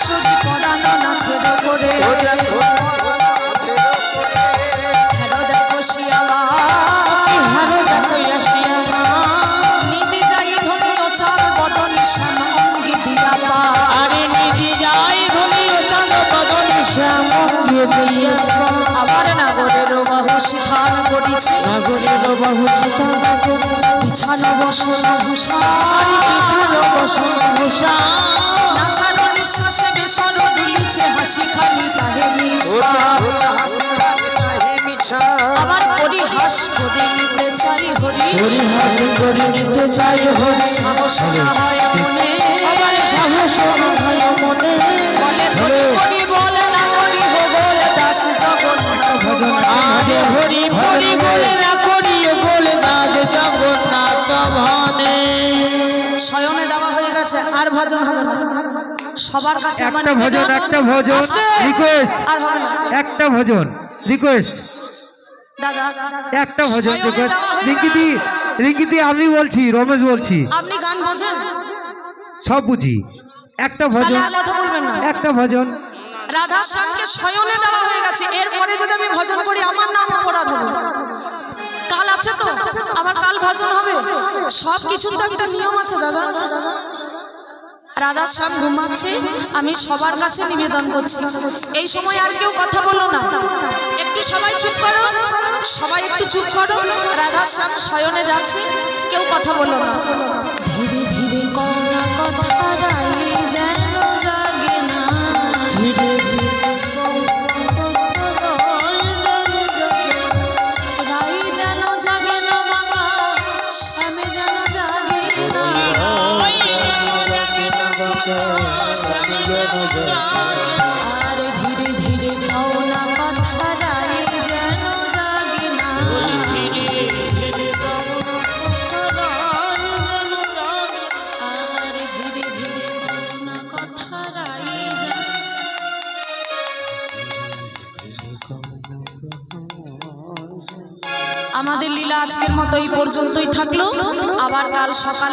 বাঁশরি পরানো নাথের করে হেরো দেখো শিয়ালা হেরো দেখো শিয়ালা নিদি যাই ধনি ও চাঁদ বদন শ্যাম অঙ্গি দিয়া পা আরে নিদি যাই ধনি ও চাঁদ বদন শ্যাম অঙ্গি দিয়া পা আবার নাগরের বাহু শিখান করিছে নাগরের বাহু শিখান বিছানো বসন ভূষা বিছানো বসন ভূষা নাসানো নিঃশ্বাসে বেসন দুলিছে হাসি খালি তাহে মিছা আবার পরিহাস করে নিতে চাই হরি পরিহাস করে নিতে চাই হরি সাহস না হয় মনে আবার সাহস না হয় মনে বলে হরি হরি বলে না হরি হো বলে দাস জগন্নাথ আরে হরি হরি বলে না করি বলে দাস জগন্নাথ ভনে শয়নে দেওয়া হয়ে গেছে আর ভজন হবে না সবার কাছে একটা ভজন রিকোয়েস্ট আর হবে না একটা ভজন রিকোয়েস্ট দাদা একটা ভজন রিঙ্কিদি আমি বলছি রমেশ বলছি আপনি গান বোঝেন সব বুঝি একটা ভজন তাহলে আর কথা বলবেন না একটা ভজন রাধা শ্যামকে শয়নে দেওয়া হয়ে গেছে এরপরে যদি আমি ভজন করি আমার নাম অপরাধ হবে কাল আছে তো আবার কাল ভজন হবে সব কিছুর তো একটা নিয়ম আছে দাদা রাধা শ্যাম ঘুমাচ্ছে আমি সবার কাছে নিবেদন করছি এই সময় আর কেউ কথা বলো না একটু সবাই চুপ করো সবাই একটু চুপ করো রাধা শ্যাম শয়নে যাচ্ছে কেউ কথা বলো না ধীরে ধীরে কন্যা কথা রাই যেন জাগে না ধীরে রাই যেন জাগে না বাবা শ্যামে যেন জাগে না আর ধীরে ধীরে কওনা কথা রাই যেন জাগে না আর ধীরে ধীরে কওনা কথা রাই যেন আমাদের লীলা আজকের মতো এই পর্যন্তই থাকলো আবার কাল সকালে